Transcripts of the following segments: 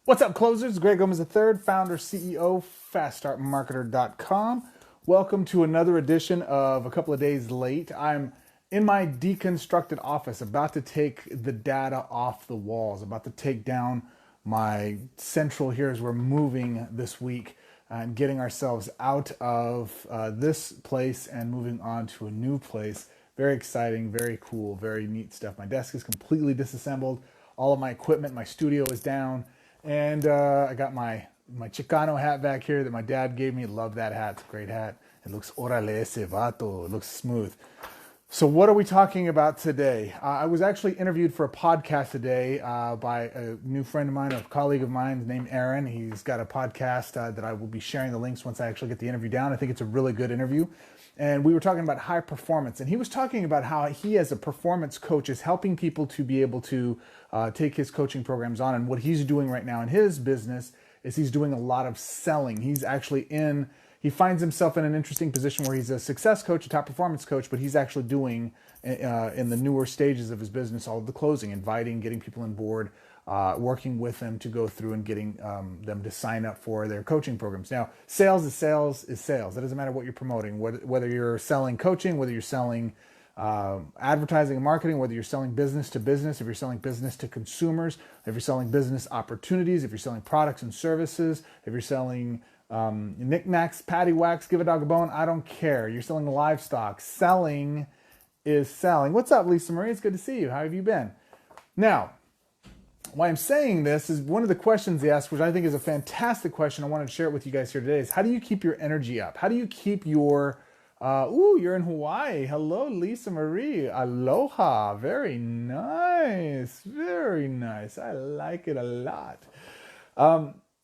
What's up, closers? Greg Gomez III, founder, CEO, FastStartMarketer.com. Welcome to another edition of A Couple of Days Late. I'm in my deconstructed office, about to take the data off the walls, about to take down my central here as we're moving this week and getting ourselves out of this place and moving on to a new place. Very exciting, very cool, very neat stuff. My desk is completely disassembled. All of my equipment, my studio is down. And I got my Chicano hat back here that my dad gave me. Love that hat. It's a great hat. It looks orale ese vato. It looks smooth. So what are we talking about today? I was actually interviewed for a podcast today by a new friend of mine, a colleague of mine named Aaron. He's got a podcast that I will be sharing the links once I actually get the interview down. I think it's a really good interview. And we were talking about high performance. And he was talking about how he, as a performance coach, is helping people to be able to take his coaching programs on. And what he's doing right now in his business is he's doing a lot of selling. He finds himself in an interesting position where he's a success coach, a top performance coach, but he's actually doing in the newer stages of his business all of the closing, inviting, getting people on board, working with them to go through and getting them to sign up for their coaching programs. Now, sales is sales is sales. It doesn't matter what you're promoting, whether you're selling coaching, whether you're selling advertising and marketing, whether you're selling business to business, if you're selling business to consumers, if you're selling business opportunities, if you're selling products and services, if you're selling knickknacks, patty wax, give a dog a bone, I don't care. You're selling livestock. Selling is selling. What's up, Lisa Marie? It's good to see you. How have you been? Now, why I'm saying this is one of the questions they asked, which I think is a fantastic question. I wanted to share it with you guys here today, is how do you keep your energy up? How do you keep your, you're in Hawaii. Hello, Lisa Marie. Aloha. Very nice. Very nice. I like it a lot.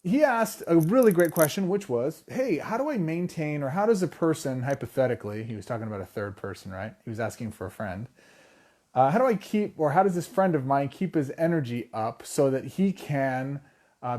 He asked a really great question, which was, hey, how do I maintain, or how does a person, hypothetically, he was talking about a third person, right? He was asking for a friend. How do I keep, or how does this friend of mine keep his energy up so that he can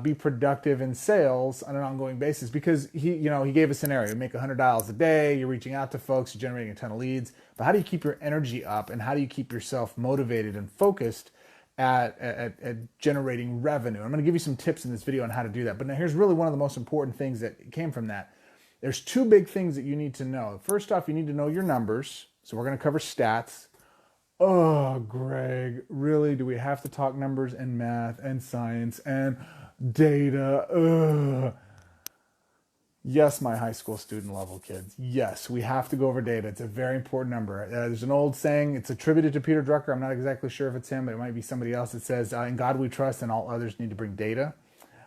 be productive in sales on an ongoing basis? Because he gave a scenario: you make $100 a day, you're reaching out to folks, you're generating a ton of leads. But how do you keep your energy up, and how do you keep yourself motivated and focused at generating revenue? I'm going to give you some tips in this video on how to do that. But now here's really one of the most important things that came from that. There's two big things that you need to know. First off, you need to know your numbers. So we're going to cover stats. Oh, Greg, really? Do we have to talk numbers and math and science and data? Ugh. Yes, my high school student level kids. Yes, we have to go over data. It's a very important number. There's an old saying, it's attributed to Peter Drucker. I'm not exactly sure if it's him, but it might be somebody else. It says, in God we trust and all others need to bring data.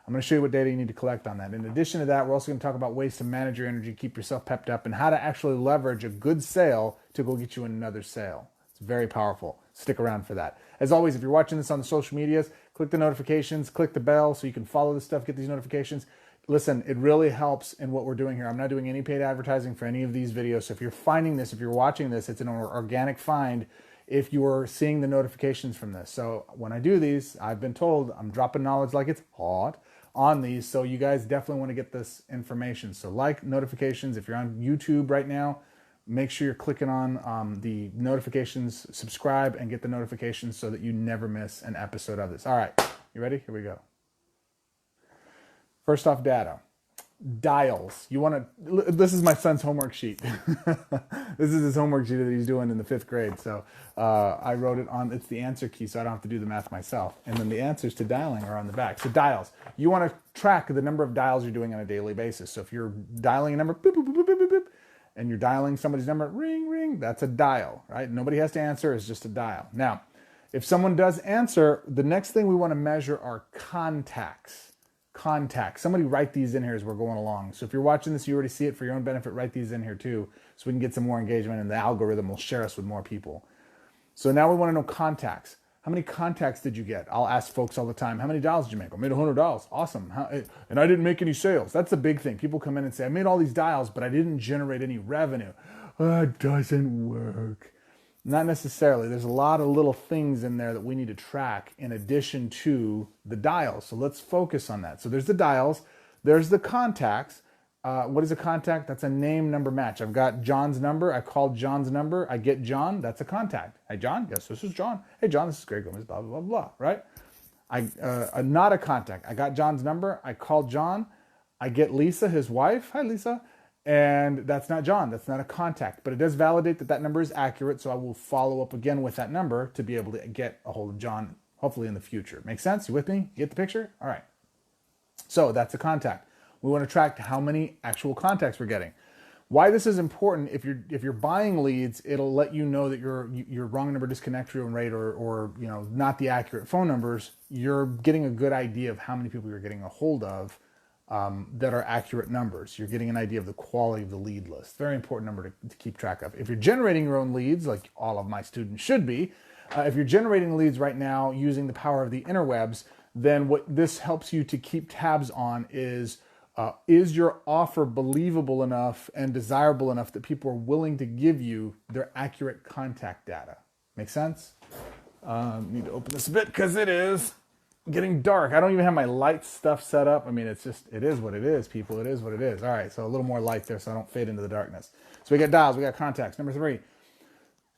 I'm going to show you what data you need to collect on that. In addition to that, we're also going to talk about ways to manage your energy, keep yourself pepped up, and how to actually leverage a good sale to go get you another sale. It's very powerful. Stick around for that. As always, if you're watching this on the social medias, click the notifications, click the bell so you can follow this stuff, get these notifications. Listen, it really helps in what we're doing here. I'm not doing any paid advertising for any of these videos. So if you're finding this, if you're watching this, it's an organic find if you're seeing the notifications from this. So when I do these, I've been told I'm dropping knowledge like it's hot on these. So you guys definitely want to get this information. So like notifications, if you're on YouTube right now, make sure you're clicking on the notifications, subscribe, and get the notifications so that you never miss an episode of this. All right, you ready? Here we go. First off, data. Dials. This is my son's homework sheet. This is his homework sheet that he's doing in the 5th grade. So I wrote it on, it's the answer key, so I don't have to do the math myself. And then the answers to dialing are on the back. So dials. You want to track the number of dials you're doing on a daily basis. So if you're dialing a number, boop, boop, boop, boop, boop, boop, and you're dialing somebody's number, ring, ring, that's a dial, right? Nobody has to answer, it's just a dial. Now, if someone does answer, the next thing we want to measure are contacts. Somebody write these in here as we're going along. So if you're watching this, you already see it. For your own benefit, write these in here too, so we can get some more engagement and the algorithm will share us with more people. So now we want to know contacts. How many contacts did you get? I'll ask folks all the time, how many dials did you make? I made $100. Awesome. And I didn't make any sales. That's the big thing. People come in and say, I made all these dials, but I didn't generate any revenue. It doesn't work. Not necessarily. There's a lot of little things in there that we need to track in addition to the dials. So let's focus on that. So there's the dials. There's the contacts. What is a contact? That's a name number match. I've got John's number. I called John's number. I get John. That's a contact. Hey, John. Yes, this is John. Hey, John, this is Greg Gomez, blah, blah, blah, blah, right? Not a contact. I got John's number. I called John. I get Lisa, his wife. Hi, Lisa. And that's not John. That's not a contact. But it does validate that that number is accurate. So I will follow up again with that number to be able to get a hold of John, hopefully in the future. Make sense? You with me? You get the picture? All right. So that's a contact. We want to track how many actual contacts we're getting. Why this is important, if you're buying leads, it'll let you know that your wrong number disconnect rate or not the accurate phone numbers. You're getting a good idea of how many people you're getting a hold of that are accurate numbers. You're getting an idea of the quality of the lead list. Very important number to keep track of. If you're generating your own leads, like all of my students should be, if you're generating leads right now using the power of the interwebs, then what this helps you to keep tabs on is your offer believable enough and desirable enough that people are willing to give you their accurate contact data? Make sense? Need to open this a bit because it is getting dark. I don't even have my light stuff set up. I mean, it is what it is, people. It is what it is. All right, so a little more light there so I don't fade into the darkness. So we got dials, we got contacts. Number 3,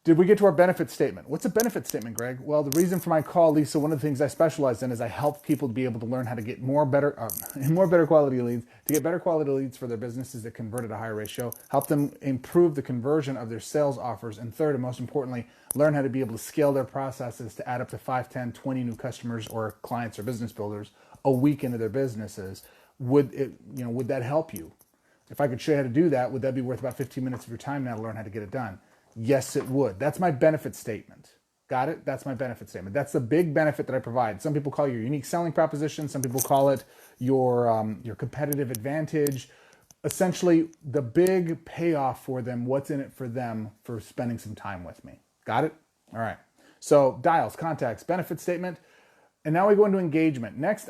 did we get to our benefit statement? What's a benefit statement, Greg? Well, the reason for my call, Lisa, one of the things I specialize in is I help people to be able to learn how to get more better quality leads, to get better quality leads for their businesses that convert at a higher ratio, help them improve the conversion of their sales offers, and third, and most importantly, learn how to be able to scale their processes to add up to 5, 10, 20 new customers or clients or business builders a week into their businesses. Would that help you? If I could show you how to do that, would that be worth about 15 minutes of your time now to learn how to get it done? Yes, it would. That's my benefit statement. Got it? That's my benefit statement. That's the big benefit that I provide. Some people call it your unique selling proposition. Some people call it your competitive advantage. Essentially, the big payoff for them, what's in it for them for spending some time with me. Got it? All right. So dials, contacts, benefit statement. And now we go into engagement. Next,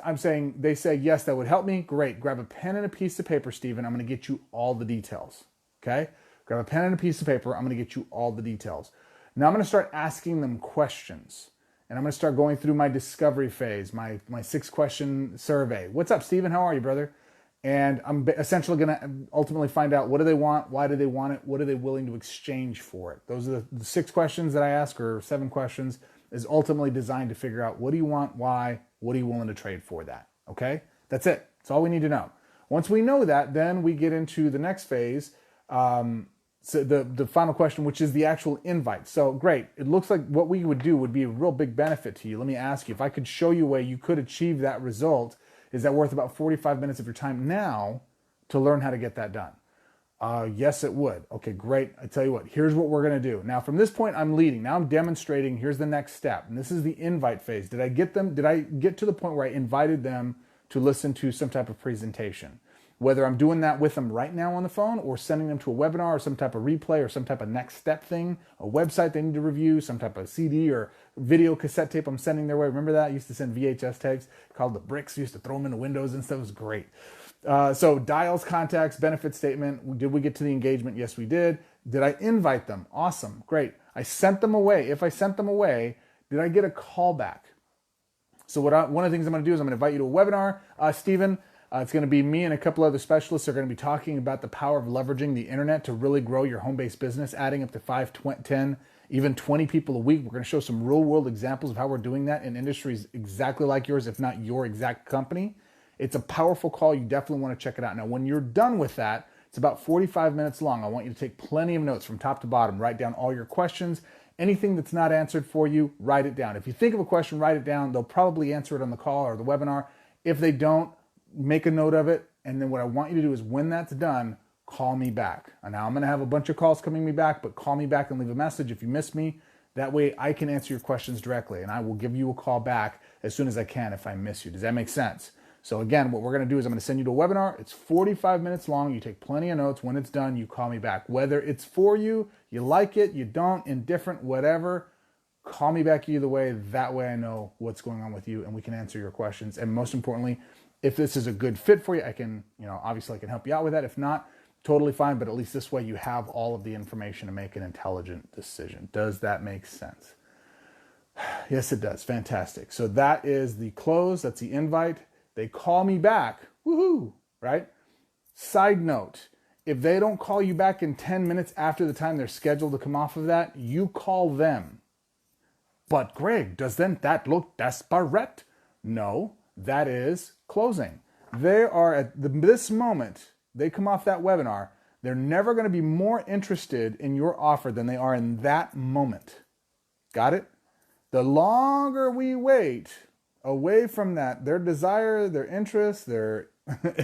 they say, yes, that would help me. Great. Grab a pen and a piece of paper, Stephen. I'm going to get you all the details. Okay? Grab a pen and a piece of paper. I'm going to get you all the details. Now I'm going to start asking them questions. And I'm going to start going through my discovery phase, my 6-question survey. What's up, Stephen? How are you, brother? And I'm essentially going to ultimately find out, what do they want? Why do they want it? What are they willing to exchange for it? Those are the 6 questions that I ask, or 7 questions, is ultimately designed to figure out, what do you want? Why? What are you willing to trade for that? Okay? That's it. That's all we need to know. Once we know that, then we get into the next phase. So the final question, which is the actual invite. So great. It looks like what we would do would be a real big benefit to you. Let me ask you, if I could show you a way you could achieve that result, is that worth about 45 minutes of your time now to learn how to get that done? Yes, it would. Okay, great. I tell you what, here's what we're going to do. Now, from this point, I'm leading. Now I'm demonstrating. Here's the next step. And this is the invite phase. Did I get to the point where I invited them to listen to some type of presentation? Whether I'm doing that with them right now on the phone, or sending them to a webinar or some type of replay or some type of next step thing, a website they need to review, some type of CD or video cassette tape I'm sending their way. Remember that? I used to send VHS tapes called the bricks. I used to throw them into windows and stuff. It was great. So dials, contacts, benefit statement. Did we get to the engagement? Yes, we did. Did I invite them? Awesome. Great. I sent them away. If I sent them away, did I get a call back? So one of the things I'm going to do is I'm going to invite you to a webinar, Stephen. It's going to be me and a couple other specialists are going to be talking about the power of leveraging the internet to really grow your home-based business, adding up to 5, 10, even 20 people a week. We're going to show some real-world examples of how we're doing that in industries exactly like yours, if not your exact company. It's a powerful call. You definitely want to check it out. Now, when you're done with that, it's about 45 minutes long. I want you to take plenty of notes from top to bottom. Write down all your questions. Anything that's not answered for you, write it down. If you think of a question, write it down. They'll probably answer it on the call or the webinar. If they don't, make a note of it, and then what I want you to do is, when that's done, call me back. And now I'm going to have a bunch of calls coming me back, but call me back and leave a message if you miss me. That way I can answer your questions directly, and I will give you a call back as soon as I can if I miss you. Does that make sense? So again, what we're going to do is I'm going to send you to a webinar. It's 45 minutes long. You take plenty of notes. When it's done, you call me back. Whether it's for you, you like it, you don't, indifferent, whatever, call me back either way. That way I know what's going on with you and we can answer your questions. And most importantly, if this is a good fit for you, I can, obviously I can help you out with that. If not, totally fine. But at least this way you have all of the information to make an intelligent decision. Does that make sense? Yes, it does. Fantastic. So that is the close. That's the invite. They call me back. Woohoo, right? Side note, if they don't call you back in 10 minutes after the time they're scheduled to come off of that, you call them. But Greg, doesn't that look desperate? No, that is closing. They are at this moment, they come off that webinar, they're never going to be more interested in your offer than they are in that moment. Got it? The longer we wait away from that, their desire, their interest, their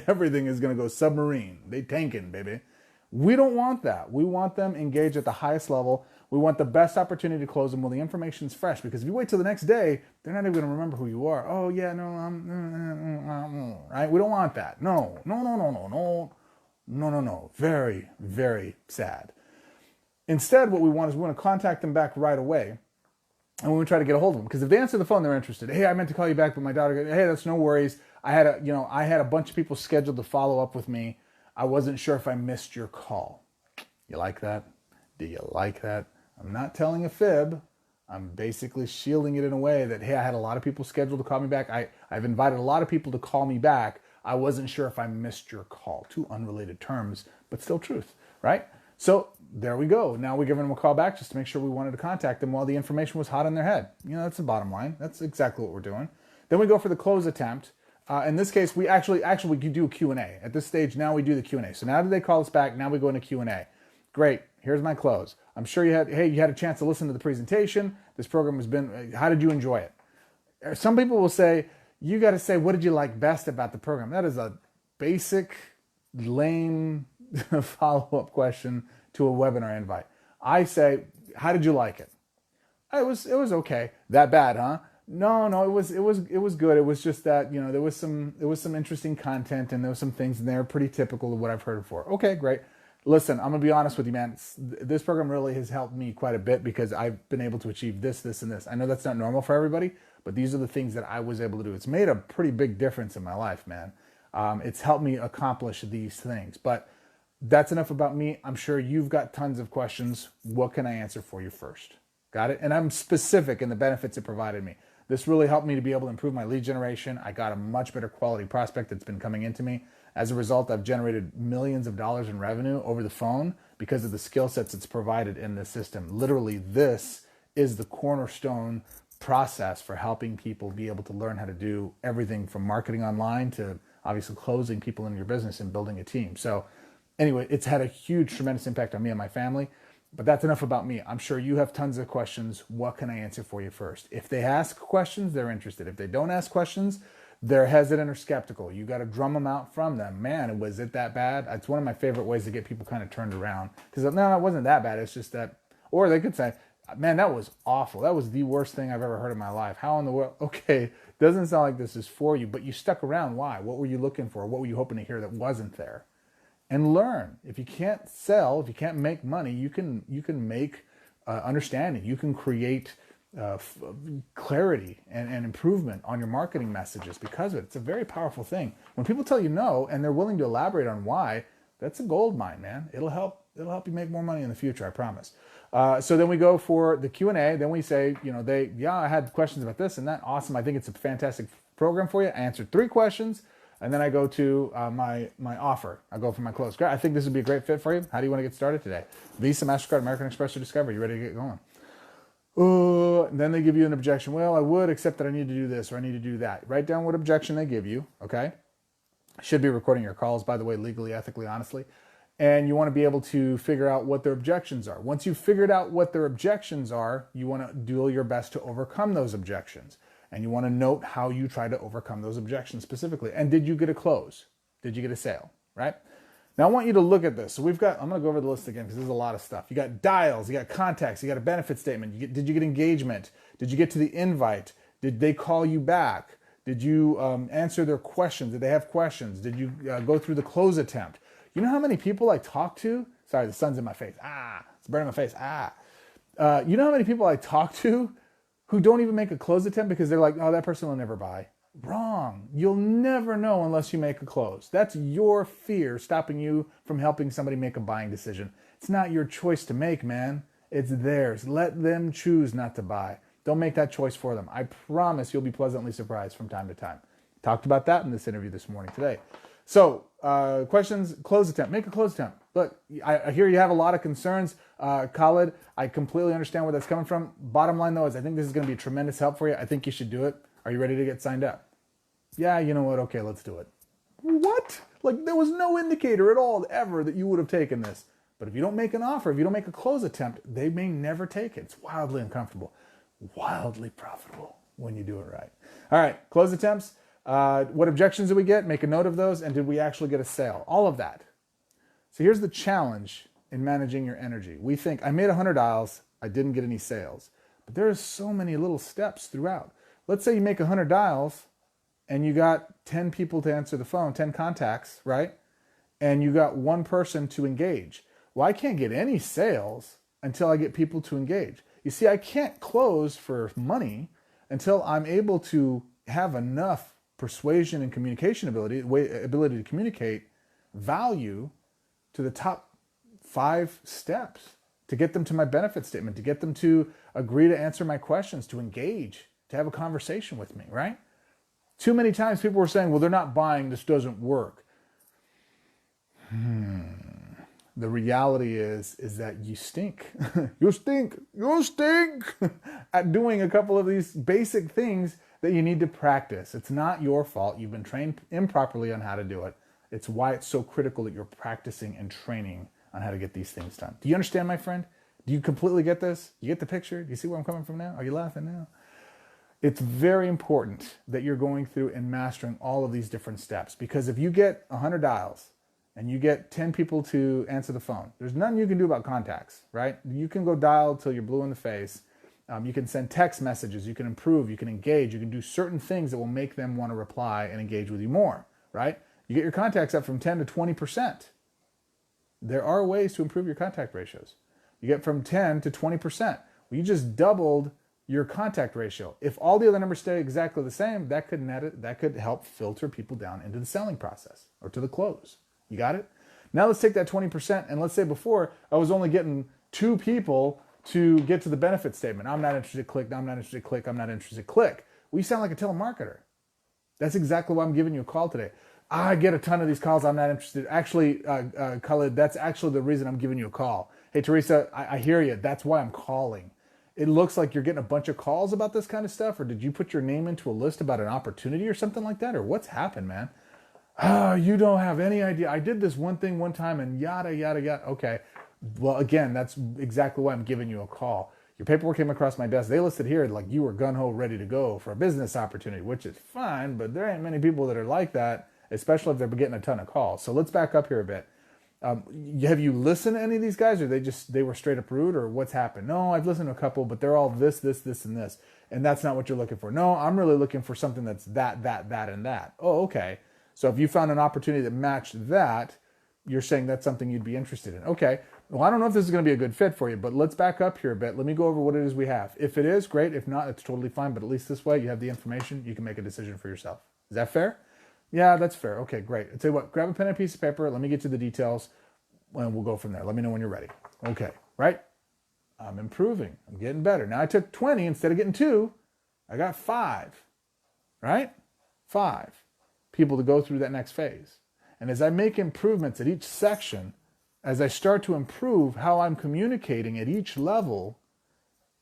everything is going to go submarine. They tanking, baby. We don't want that. We want them engaged at the highest level. We want the best opportunity to close them while the information's fresh. Because if you wait till the next day, they're not even going to remember who you are. Oh yeah, no, right? We don't want that. No. Very, very sad. Instead, what we want is we want to contact them back right away. And when we try to get a hold of them, because if they answer the phone, they're interested. Hey, I meant to call you back, but my daughter. Hey, that's no worries. I had a bunch of people scheduled to follow up with me. I wasn't sure if I missed your call. You like that? Do you like that? I'm not telling a fib. I'm basically shielding it in a way that, hey, I had a lot of people scheduled to call me back. I've invited a lot of people to call me back. I wasn't sure if I missed your call. Two unrelated terms, but still truth, right? So there we go. Now we're giving them a call back just to make sure we wanted to contact them while the information was hot in their head. That's the bottom line. That's exactly what we're doing. Then we go for the close attempt. In this case, we actually we do a Q&A. At this stage, now we do the Q&A. So now that they call us back, now we go into Q&A. Great. Here's my close. I'm sure you had a chance to listen to the presentation. This program has been, how did you enjoy it? Some people will say, you got to say, what did you like best about the program? That is a basic, lame follow-up question to a webinar invite. I say, how did you like it? It was okay. That bad, huh? No, it was good. It was just that, there was some interesting content and there was some things in there pretty typical of what I've heard before. Okay, great. Listen, I'm going to be honest with you, man. This program really has helped me quite a bit because I've been able to achieve this, and this. I know that's not normal for everybody, but these are the things that I was able to do. It's made a pretty big difference in my life, man. It's helped me accomplish these things. But that's enough about me. I'm sure you've got tons of questions. What can I answer for you first? Got it? And I'm specific in the benefits it provided me. This really helped me to be able to improve my lead generation. I got a much better quality prospect that's been coming into me. As a result, I've generated millions of dollars in revenue over the phone because of the skill sets it's provided in this system. Literally, this is the cornerstone process for helping people be able to learn how to do everything from marketing online to obviously closing people in your business and building a team. So anyway, it's had a huge, tremendous impact on me and my family. But that's enough about me. I'm sure you have tons of questions. What can I answer for you first? If they ask questions, they're interested. If they don't ask questions, they're hesitant or skeptical. You got to drum them out from them. Man, was it that bad? It's one of my favorite ways to get people kind of turned around. Because no, it wasn't that bad. It's just that, or they could say, man, that was awful. That was the worst thing I've ever heard in my life. How in the world? Okay, doesn't sound like this is for you, but you stuck around. Why? What were you looking for? What were you hoping to hear that wasn't there? And learn. If you can't sell, if you can't make money, you can make understanding. You can create clarity and improvement on your marketing messages because of it. It's a very powerful thing. When people tell you no and they're willing to elaborate on why, that's a gold mine, man. It'll help you make more money in the future, I promise. So then we go for the Q&A. Then we say, I had questions about this and that. Awesome. I think it's a fantastic program for you. I answered 3 questions. And then I go to my offer. I go for my close. I think this would be a great fit for you. How do you want to get started today? Visa, MasterCard, American Express, or Discover. You ready to get going? And then they give you an objection. Well, I would, except that I need to do this or I need to do that. Write down what objection they give you, okay? Should be recording your calls, by the way, legally, ethically, honestly. And you want to be able to figure out what their objections are. Once you've figured out what their objections are, you want to do your best to overcome those objections. And you want to note how you try to overcome those objections specifically. And did you get a close? Did you get a sale, right? Now I want you to look at this. So I'm going to go over the list again because there's a lot of stuff. You got dials, you got contacts, you got a benefit statement. Did you get engagement? Did you get to the invite? Did they call you back? Did you answer their questions? Did they have questions? Did you go through the close attempt? You know how many people I talk to? Sorry, the sun's in my face. It's burning my face. You know how many people I talk to who don't even make a close attempt because they're like, oh, that person will never buy. Wrong. You'll never know unless you make a close. That's your fear stopping you from helping somebody make a buying decision. It's not your choice to make, man. It's theirs. Let them choose not to buy. Don't make that choice for them. I promise you'll be pleasantly surprised from time to time. Talked about that in this interview this morning today. So, questions, close attempt. Make a close attempt. Look, I hear you have a lot of concerns, Khalid. I completely understand where that's coming from. Bottom line, though, is I think this is going to be a tremendous help for you. I think you should do it. Are you ready to get signed up? Yeah, you know what? Okay, let's do it. What? Like there was no indicator at all ever that you would have taken this. But if you don't make an offer, if you don't make a close attempt, they may never take it. It's wildly uncomfortable, wildly profitable when you do it right. All right, close attempts. What objections did we get? Make a note of those. And did we actually get a sale? All of that. So here's the challenge in managing your energy. We think, I made 100 dials, I didn't get any sales. But there are so many little steps throughout. Let's say you make 100 dials and you got 10 people to answer the phone, 10 contacts, right? And you got one person to engage. Well, I can't get any sales until I get people to engage. You see, I can't close for money until I'm able to have enough persuasion and communication ability to communicate value to the top 5 steps, to get them to my benefit statement, to get them to agree to answer my questions, to engage, to have a conversation with me, right? Too many times people were saying, well, they're not buying, this doesn't work. The reality is that you stink. You stink at doing a couple of these basic things that you need to practice. It's not your fault. You've been trained improperly on how to do it. It's why it's so critical that you're practicing and training on how to get these things done. Do you understand, my friend? Do you completely get this? You get the picture? Do you see where I'm coming from now? Are you laughing now? It's very important that you're going through and mastering all of these different steps, because if you get 100 dials and you get 10 people to answer the phone, there's nothing you can do about contacts, right? You can go dial till you're blue in the face. You can send text messages, you can improve, you can engage, you can do certain things that will make them want to reply and engage with you more, right? You get your contacts up from 10 to 20%. There are ways to improve your contact ratios. You get from 10 to 20%. Well, you just doubled your contact ratio. If all the other numbers stay exactly the same, that could help filter people down into the selling process or to the close. You got it? Now let's take that 20%, and let's say before I was only getting 2 people to get to the benefit statement. I'm not interested, click. I'm not interested, click. I'm not interested, click. Well, you sound like a telemarketer. That's exactly why I'm giving you a call today. I get a ton of these calls. I'm not interested. Actually, Khalid, that's actually the reason I'm giving you a call. Hey, Teresa, I hear you. That's why I'm calling. It looks like you're getting a bunch of calls about this kind of stuff, or did you put your name into a list about an opportunity or something like that? Or what's happened, man? Oh, you don't have any idea. I did this one thing one time and yada, yada, yada. Okay. Well, again, that's exactly why I'm giving you a call. Your paperwork came across my desk. They listed here like you were gun-ho ready to go for a business opportunity, which is fine, but there ain't many people that are like that, especially if they're getting a ton of calls. So let's back up here a bit. Have you listened to any of these guys, or they were straight up rude, or what's happened? No, I've listened to a couple, but they're all this, and this, and that's not what you're looking for. No, I'm really looking for something that's that, and that. Oh, okay. So if you found an opportunity that matched that, you're saying that's something you'd be interested in. Okay. Well, I don't know if this is going to be a good fit for you, but let's back up here a bit. Let me go over what it is we have. If it is, great. If not, it's totally fine. But at least this way, you have the information. You can make a decision for yourself. Is that fair? Yeah, that's fair. Okay, great. I'll tell you what, grab a pen and a piece of paper. Let me get to the details, and we'll go from there. Let me know when you're ready. Okay, right? I'm improving. I'm getting better. Now I took 20 instead of getting 2. I got 5, right? 5 people to go through that next phase. And as I make improvements at each section, as I start to improve how I'm communicating at each level,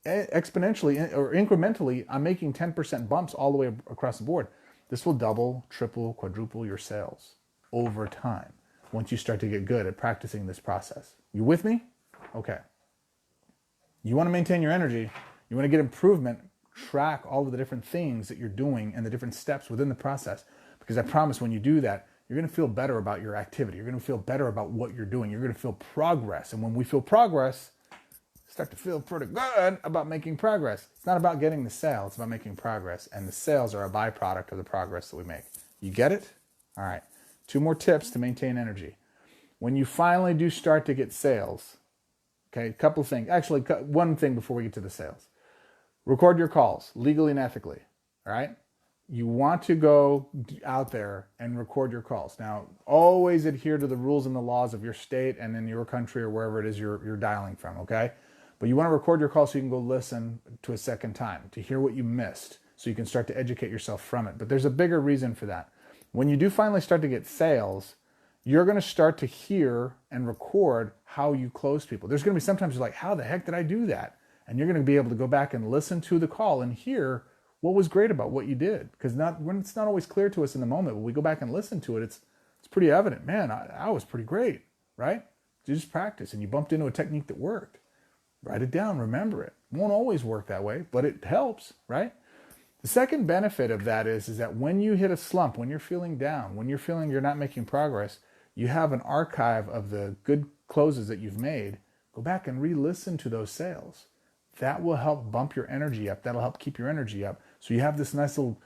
exponentially or incrementally, I'm making 10% bumps all the way across the board. This will double, triple, quadruple your sales over time once you start to get good at practicing this process. You with me? Okay. You want to maintain your energy. You want to get improvement. Track all of the different things that you're doing and the different steps within the process. Because I promise when you do that, you're going to feel better about your activity. You're going to feel better about what you're doing. You're going to feel progress. And when we feel progress, start to feel pretty good about making progress. It's not about getting the sale. It's about making progress. And the sales are a byproduct of the progress that we make. You get it? All right. 2 more tips to maintain energy. When you finally do start to get sales, okay, a couple of things. Actually, one thing before we get to the sales. Record your calls legally and ethically. All right? You want to go out there and record your calls. Now, always adhere to the rules and the laws of your state and in your country or wherever it is you're dialing from, okay? But you want to record your call so you can go listen to a second time, to hear what you missed, so you can start to educate yourself from it. But there's a bigger reason for that. When you do finally start to get sales, you're going to start to hear and record how you close people. There's going to be sometimes you're like, how the heck did I do that? And you're going to be able to go back and listen to the call and hear what was great about what you did. Because it's not always clear to us in the moment, but we go back and listen to it, it's pretty evident. Man, I was pretty great, right? You just practice and you bumped into a technique that worked. Write it down, remember it. It won't always work that way, but it helps, right? The second benefit of that is that when you hit a slump, when you're feeling down, when you're feeling you're not making progress, you have an archive of the good closes that you've made. Go back and re-listen to those sales. That will help bump your energy up. That'll help keep your energy up. So you have this nice little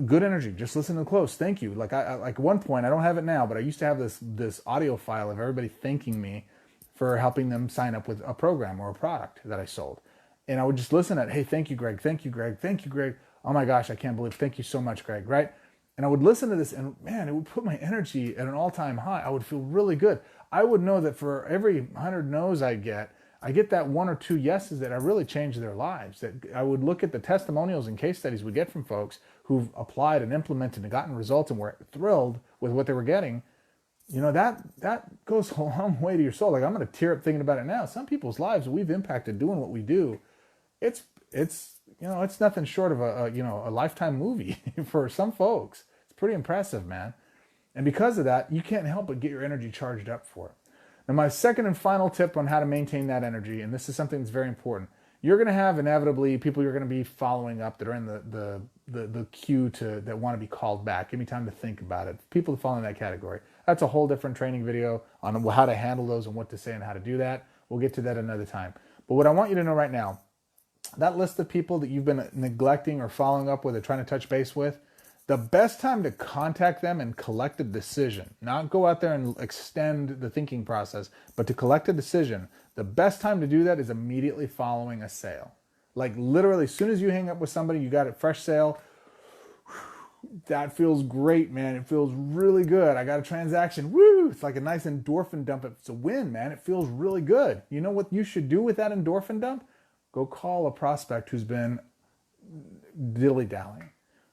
good energy. Just listen to the close. Thank you. Like at one point, I don't have it now, but I used to have this audio file of everybody thanking me for helping them sign up with a program or a product that I sold. And I would just listen at, hey, thank you, Greg. Thank you, Greg. Thank you, Greg. Oh my gosh, I can't believe, thank you so much, Greg, right? And I would listen to this and man, it would put my energy at an all-time high. I would feel really good. I would know that for every 100 no's I get that 1 or 2 yeses that have really changed their lives. That I would look at the testimonials and case studies we get from folks who've applied and implemented and gotten results and were thrilled with what they were getting. You know, that goes a long way to your soul. Like, I'm going to tear up thinking about it now. Some people's lives we've impacted doing what we do. It's nothing short of a lifetime movie for some folks. It's pretty impressive, man. And because of that, you can't help but get your energy charged up for it. Now, my second and final tip on how to maintain that energy, and this is something that's very important. You're going to have inevitably people you're going to be following up that are in the queue that want to be called back. Give me time to think about it. People that fall in that category. That's a whole different training video on how to handle those and what to say and how to do that. We'll get to that another time. But what I want you to know right now, that list of people that you've been neglecting or following up with or trying to touch base with, the best time to contact them and collect a decision, not go out there and extend the thinking process, but to collect a decision, the best time to do that is immediately following a sale. Like literally, as soon as you hang up with somebody, you got a fresh sale, that feels great, man. It feels really good. I got a transaction. Woo! It's like a nice endorphin dump. It's a win, man. It feels really good. You know what you should do with that endorphin dump? Go call a prospect who's been dilly-dallying.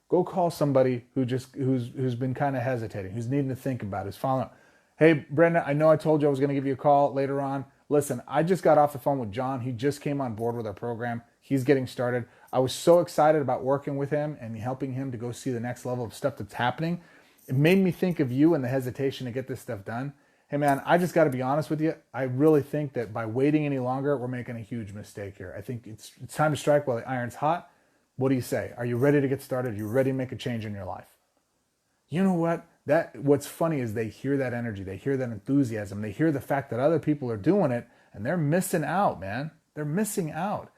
Go call somebody who's been kind of hesitating, who's needing to think about it, who's following up. Hey, Brenda, I know I told you I was going to give you a call later on. Listen, I just got off the phone with John. He just came on board with our program. He's getting started. I was so excited about working with him and helping him to go see the next level of stuff that's happening. It made me think of you and the hesitation to get this stuff done. Hey, man, I just got to be honest with you. I really think that by waiting any longer, we're making a huge mistake here. I think it's time to strike while the iron's hot. What do you say? Are you ready to get started? Are you ready to make a change in your life? You know what? What's funny is they hear that energy. They hear that enthusiasm. They hear the fact that other people are doing it and they're missing out, man. They're missing out.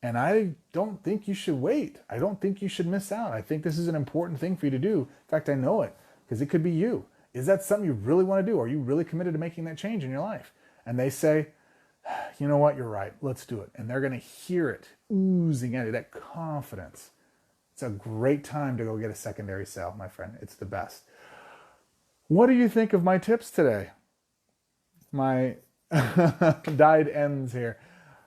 And I don't think you should wait. I don't think you should miss out. I think this is an important thing for you to do. In fact, I know it because it could be you. Is that something you really want to do? Are you really committed to making that change in your life? And they say, you know what, you're right. Let's do it. And they're going to hear it oozing at you, that confidence. It's a great time to go get a secondary sale, my friend. It's the best. What do you think of my tips today? My dyed ends here.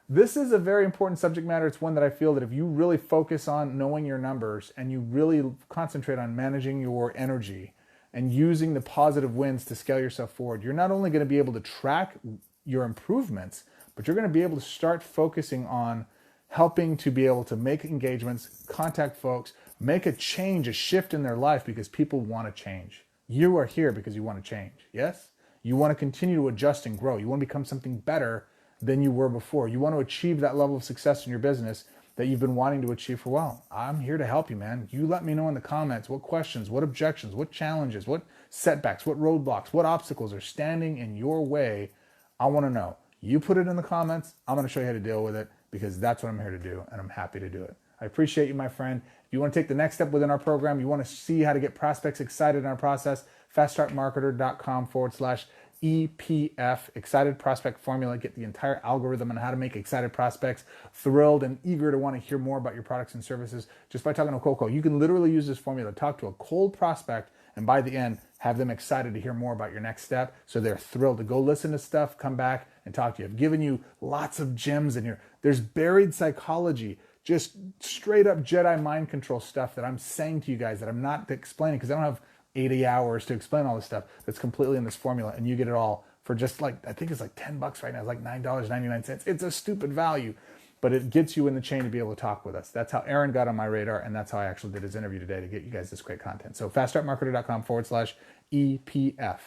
This is a very important subject matter. It's one that I feel that if you really focus on knowing your numbers and you really concentrate on managing your energy and using the positive wins to scale yourself forward, you're not only going to be able to track your improvements, but you're going to be able to start focusing on helping to be able to make engagements, contact folks, make a change, a shift in their life because people want to change. You are here because you want to change. Yes? You want to continue to adjust and grow. You want to become something better than you were before. You want to achieve that level of success in your business that you've been wanting to achieve for a while. I'm here to help you, man. You let me know in the comments what questions, what objections, what challenges, what setbacks, what roadblocks, what obstacles are standing in your way. I want to know. You put it in the comments. I'm going to show you how to deal with it because that's what I'm here to do, and I'm happy to do it. I appreciate you, my friend. If you want to take the next step within our program, you want to see how to get prospects excited in our process, faststartmarketer.com/EPF, Excited Prospect Formula. Get the entire algorithm on how to make excited prospects thrilled and eager to want to hear more about your products and services just by talking to a cold call. You can literally use this formula to talk to a cold prospect and by the end, have them excited to hear more about your next step so they're thrilled to go listen to stuff, come back and talk to you. I've given you lots of gems in here. There's buried psychology, just straight up Jedi mind control stuff that I'm saying to you guys that I'm not explaining because I don't have 80 hours to explain all this stuff that's completely in this formula, and you get it all for just like, I think it's like $10 right now. It's like $9.99. It's a stupid value, but it gets you in the chain to be able to talk with us. That's how Aaron got on my radar, and that's how I actually did his interview today to get you guys this great content. So faststartmarketer.com/EPF.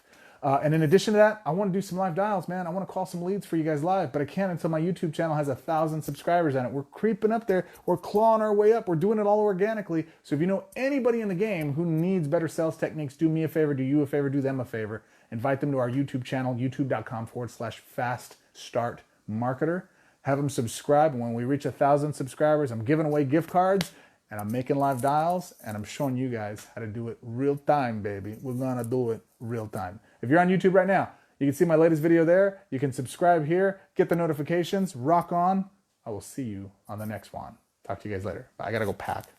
And in addition to that, I want to do some live dials, man. I want to call some leads for you guys live, but I can't until my YouTube channel has 1,000 subscribers on it. We're creeping up there. We're clawing our way up. We're doing it all organically. So if you know anybody in the game who needs better sales techniques, do me a favor, do you a favor, do them a favor. Invite them to our YouTube channel, youtube.com/faststartmarketer. Have them subscribe. And when we reach 1,000 subscribers, I'm giving away gift cards, and I'm making live dials, and I'm showing you guys how to do it real time, baby. We're gonna do it real time. If you're on YouTube right now, you can see my latest video there. You can subscribe here, get the notifications, rock on. I will see you on the next one. Talk to you guys later. Bye. I gotta go pack.